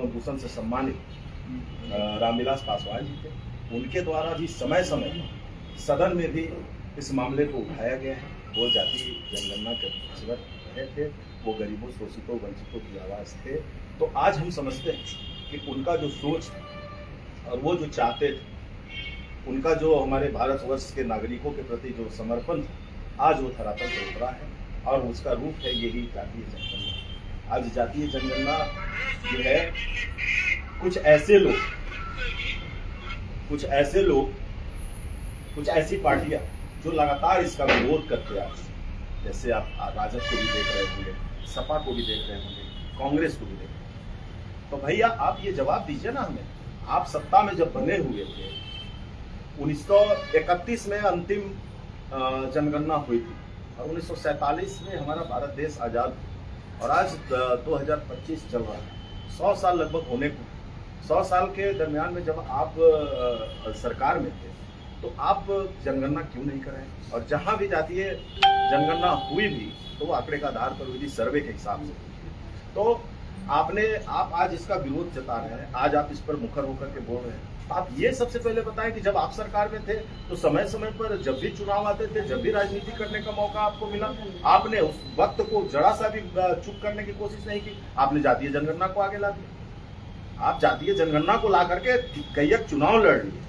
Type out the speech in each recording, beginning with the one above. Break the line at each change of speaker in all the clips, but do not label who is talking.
भूषण से सम्मानित रामविलास पासवान जी थे। उनके द्वारा भी समय समय पर सदन में भी इस मामले को उठाया गया है। वो जाति जनगणना के पेशेवर रहे थे, वो गरीबों, शोषितों, वंचितों की आवाज़ थे। तो आज हम समझते हैं कि उनका जो सोच था और वो जो चाहते थे, उनका जो हमारे भारतवर्ष के नागरिकों के प्रति जो समर्पण था, आज वो धरातल पर उतरा है और उसका रूप है यही जातीय जनगणना। आज जातीय जनगणना जो है, कुछ ऐसी पार्टियां जो लगातार इसका विरोध करते आ रही हैं, जैसे आप राजद को भी देख रहे होंगे, सपा को भी देख रहे होंगे, कांग्रेस को भी देख रहे होंगे। तो भैया आप ये जवाब दीजिए ना हमें। आप सत्ता में जब बने हुए थे, 1931 में अंतिम जनगणना हुई थी और 1947 में हमारा भारत देश आजाद हुआ और आज 2025 चल रहा है। 100 साल लगभग होने को। 100 साल के दरमियान में जब आप सरकार में थे तो आप जनगणना क्यों नहीं कराएं? और जहां भी जातीय जनगणना हुई भी तो वो आंकड़े का आधार पर हुई थी, सर्वे के हिसाब से। तो आप आज इसका विरोध जता रहे हैं, आज आप इस पर मुखर होकर के बोल रहे हैं। तो आप ये सबसे पहले बताएं कि जब आप सरकार में थे तो समय समय पर जब भी चुनाव आते थे, जब भी राजनीति करने का मौका आपको मिला, आपने उस वक्त को जरा सा भी चुप करने की कोशिश नहीं की। आपने जातीय जनगणना को आगे ला दिया। आप जातीय जनगणना को ला करके कई चुनाव लड़ लिए।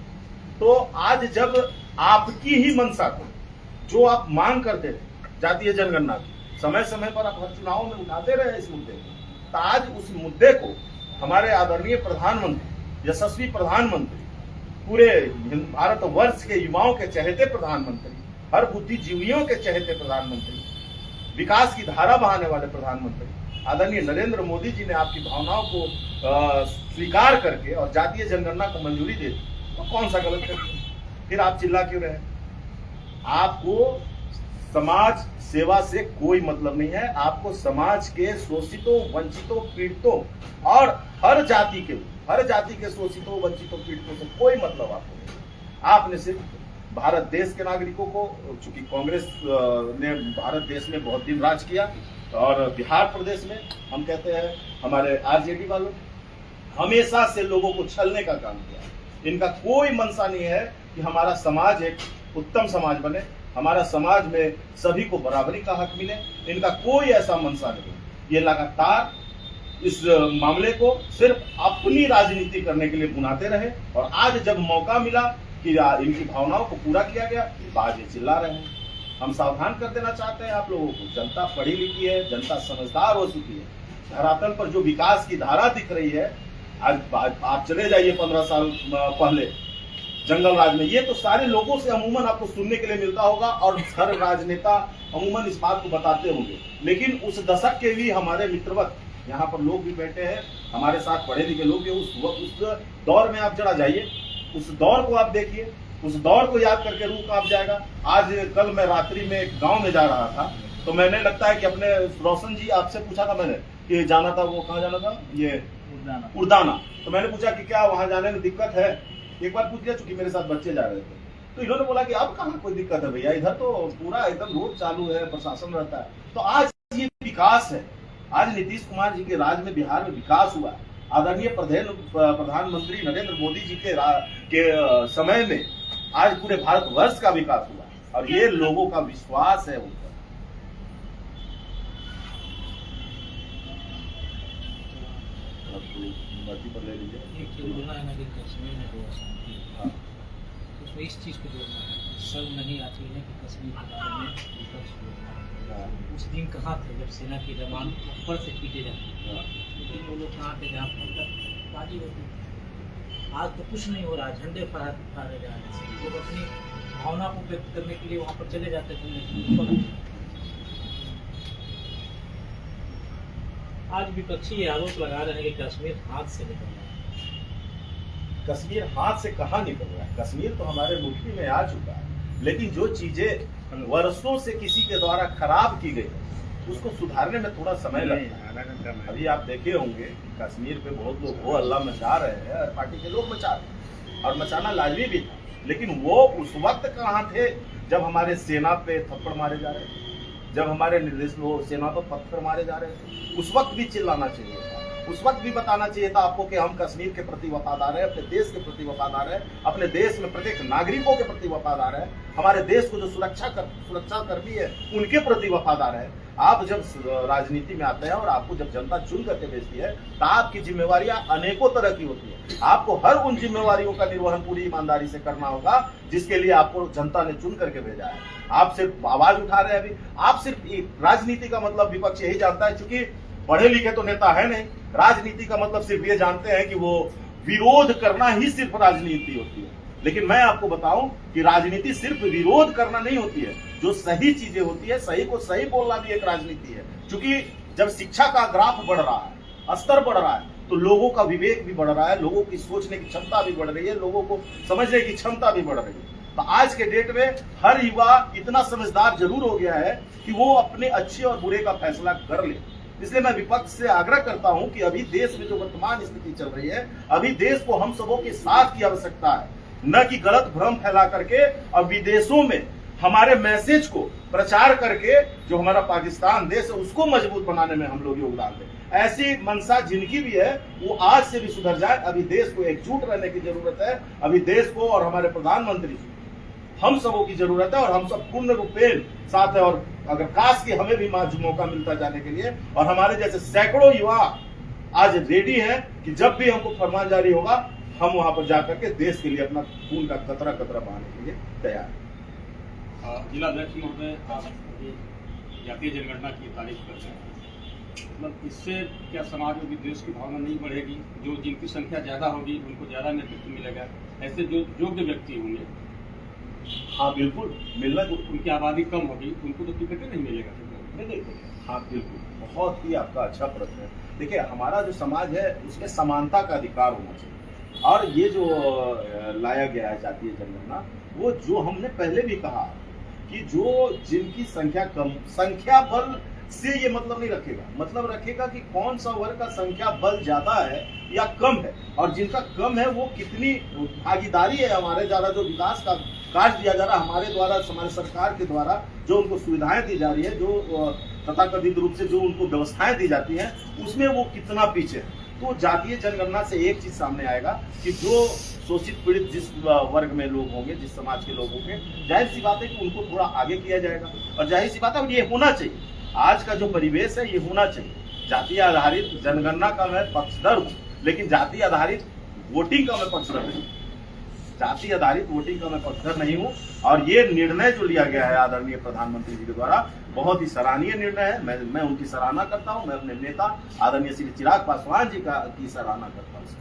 तो आज जब आपकी ही मंशा को, जो आप मांग करते थे जातीय जनगणना की, समय समय पर आप हर चुनाव में उठाते रहे इस मुद्दे को, तो आज उस मुद्दे को हमारे आदरणीय प्रधानमंत्री, यशस्वी प्रधानमंत्री, पूरे भारतवर्ष के युवाओं के चहेते प्रधानमंत्री, हर बुद्धिजीवियों के चहेते प्रधानमंत्री, विकास की धारा बहाने वाले प्रधानमंत्री आदरणीय नरेंद्र मोदी जी ने आपकी भावनाओं को स्वीकार करके और जातीय जनगणना को मंजूरी दे दी। तो कौन सा गलत कर? फिर आप चिल्ला क्यों रहे? आपको समाज सेवा से कोई मतलब नहीं है। आपको समाज के शोषितों, वंचितों, पीड़ितों और हर जाति के शोषितों, वंचितों, पीड़ितों से कोई मतलब आपको नहीं। आपने सिर्फ भारत देश के नागरिकों को, चूंकि कांग्रेस ने भारत देश में बहुत दिन राज किया और बिहार प्रदेश में हम कहते हैं हमारे आरजेडी वालों हमेशा से लोगों को छलने का काम किया। इनका कोई मंशा नहीं है कि हमारा समाज एक उत्तम समाज बने, हमारा समाज में सभी को बराबरी का हक मिले। इनका कोई ऐसा मंशा नहीं। ये लगातार इस मामले को सिर्फ अपनी राजनीति करने के लिए बुनाते रहे और आज जब मौका मिला कि इनकी भावनाओं को पूरा किया गया तो आज ये चिल्ला रहे हैं। हम सावधान कर देना चाहते हैं आप लोगों को। जनता पढ़ी लिखी है, जनता समझदार हो चुकी है। धरातल पर जो विकास की धारा दिख रही है, आज आप चले जाइए 15 साल पहले जंगल राज में, ये तो सारे लोगों से अमूमन आपको सुनने के लिए मिलता होगा और हर राजनेता अमूमन इस बात को बताते होंगे। लेकिन उस दशक के भी हमारे मित्रवत यहाँ पर लोग भी बैठे हैं, हमारे साथ पढ़े लिखे लोग भी, उस दौर में आप जरा जाइए, उस दौर को आप देखिए, उस दौर को याद करके रूह कांप जाएगा। आज कल मैं रात्रि में एक गाँव में जा रहा था तो मैंने लगता है कि अपने रोशन जी आपसे पूछा था मैंने कि जाना था, वो कहाँ जाना था, ये उड़दाना। तो मैंने पूछा कि क्या वहां जाने में दिक्कत है? एक बार पूछ लिया, चूंकि मेरे साथ बच्चे जा रहे थे। तो इन्होंने बोला कि अब कहाँ कोई दिक्कत है भैया, इधर तो पूरा एकदम रोड चालू है, प्रशासन रहता है। तो आज ये विकास है। आज नीतीश कुमार जी के राज में बिहार में विकास हुआ है। आदरणीय प्रधानमंत्री नरेंद्र मोदी जी के समय में आज पूरे भारतवर्ष का विकास हुआ और ये लोगों का विश्वास है उन पर ले लीजिए।
कश्मीर में हुआ शांति, उसमें इस चीज को जोड़ना है, सब नहीं आती है कि कश्मीर के बारे में विपक्ष बोलना है। उस दिन कहाँ थे जब सेना की जवान ऊपर से पीटे जाते, लेकिन वो लोग कहाँ थे जहाँ पर बाजी होती थी। आज तो कुछ नहीं हो रहा, झंडे फहराए जा रहे हैं। लोग अपनी भावना को व्यक्त करने के लिए वहाँ पर चले जाते थे। आज विपक्षी ये आरोप लगा रहे हैं कि कश्मीर हाथ से निकल रहा है।
कश्मीर हाथ से कहाँ निकल रहा है? कश्मीर तो हमारे मुट्ठी में आ चुका है। लेकिन जो चीजें वर्षों से किसी के द्वारा खराब की गई उसको सुधारने में थोड़ा समय लगता है। अभी आप देखे होंगे कश्मीर पे बहुत लोग हो अल्लाह मचा रहे हैं, पार्टी के लोग मचा रहे हैं और मचाना लाजमी भी था। लेकिन वो उस वक्त कहाँ थे जब हमारे सेना पे थप्पड़ मारे जा रहे थे, जब हमारे निर्देश सेना पर पत्थर मारे जा रहे थे? उस वक्त भी चिल्लाना चाहिए था। उस वक्त भी बताना चाहिए था आपको कि हम कश्मीर के प्रति वफादार है, अपने देश के प्रति वफादार है, अपने देश में प्रत्येक नागरिकों के प्रति वफादार है, हमारे देश को जो सुरक्षा कर्मी है उनके प्रति वफादार है। आप जब राजनीति में आते हैं और आपको जब जनता चुन करके भेजती है तो आपकी जिम्मेवारियां अनेकों तरह की होती है। आपको हर उन जिम्मेवारियों का निर्वहन पूरी ईमानदारी से करना होगा जिसके लिए आपको जनता ने चुन करके भेजा है। आप सिर्फ आवाज उठा रहे हैं, अभी आप सिर्फ राजनीति का मतलब विपक्ष यही जानता है, क्योंकि पढ़े लिखे तो नेता है नहीं, राजनीति का मतलब सिर्फ ये जानते हैं कि वो विरोध करना ही सिर्फ राजनीति होती है। लेकिन मैं आपको बताऊं कि राजनीति सिर्फ विरोध करना नहीं होती है, जो सही चीजें होती है, सही को सही बोलना भी एक राजनीति है। क्योंकि जब शिक्षा का ग्राफ बढ़ रहा है, स्तर बढ़ रहा है, तो लोगों का विवेक भी बढ़ रहा है, लोगों की सोचने की क्षमता भी बढ़ रही है, लोगों को समझने की क्षमता भी बढ़ रही है। तो आज के डेट में हर युवा इतना समझदार जरूर हो गया है कि वो अपने अच्छे और बुरे का फैसला कर ले। इसलिए मैं विपक्ष से आग्रह करता हूं कि अभी देश में जो वर्तमान स्थिति चल रही है, अभी देश को हम सबों के साथ की आवश्यकता है, न कि गलत भ्रम फैला करके और विदेशों में हमारे मैसेज को प्रचार करके जो हमारा पाकिस्तान देश है उसको मजबूत बनाने में हम लोग योगदान दें। ऐसी मंशा जिनकी भी है वो आज से भी सुधर जाए। अभी देश को एकजुट रहने की जरूरत है, अभी देश को और हमारे प्रधानमंत्री हम सबों की जरूरत है, और हम सब पूर्ण रूपेण साथ है। और अगर काश कि हमें भी मौका मिलता जाने के लिए, और हमारे जैसे सैकड़ों युवा आज रेडी हैं कि जब भी हमको फरमान जारी होगा हम वहां पर जाकर के देश के लिए अपना खून का कतरा कतरा बहाने के लिए तैयार हैं।
जिला अध्यक्ष महोदय, आप जातीय जनगणना की तारीफ करते हैं, मतलब इससे क्या समाज में विद्वेष की भावना नहीं बढ़ेगी? जो जिनकी संख्या ज्यादा होगी उनको ज्यादा नेतृत्व मिलेगा, ऐसे जो योग्य व्यक्ति होंगे,
हाँ बिल्कुल मिलना,
उनकी आबादी कम होगी, उनको तो टिकट नहीं मिलेगा।
हाँ बिल्कुल, बहुत ही आपका अच्छा प्रश्न है। देखिए, हमारा जो समाज है उसमें समानता का अधिकार होना चाहिए, और ये जो लाया गया है जातीय जनगणना, वो जो हमने पहले भी कहा कि जो जिनकी संख्या कम, संख्या बल से ये मतलब नहीं रखेगा, मतलब रखेगा कि कौन सा वर्ग का संख्या बल ज्यादा है या कम है, और जिनका कम है वो कितनी भागीदारी है हमारे द्वारा, जो विकास का कार्य दिया जा रहा है हमारे द्वारा, हमारे सरकार के द्वारा जो उनको सुविधाएं दी जा रही है, जो तथाकथित रूप से जो उनको व्यवस्थाएं दी जाती हैं, उसमें वो कितना पीछे है। तो जातीय जनगणना से एक चीज सामने आएगा कि जो शोषित पीड़ित जिस वर्ग में लोग होंगे, जिस समाज के लोग होंगे, जाहिर सी बात है कि उनको थोड़ा आगे किया जाएगा, और जाहिर सी बात है ये होना चाहिए। आज का जो परिवेश है ये होना चाहिए। जातीय आधारित जनगणना का मैं पक्षधर हूँ, लेकिन जातीय आधारित वोटिंग का मैं पक्षधर नहीं, जाति आधारित वोटिंग का मैं पक्षधर नहीं हूँ। और ये निर्णय जो लिया गया है आदरणीय प्रधानमंत्री जी के द्वारा, बहुत ही सराहनीय निर्णय है। मैं उनकी सराहना करता हूँ, मैं अपने नेता आदरणीय श्री चिराग पासवान जी की सराहना करता हूँ।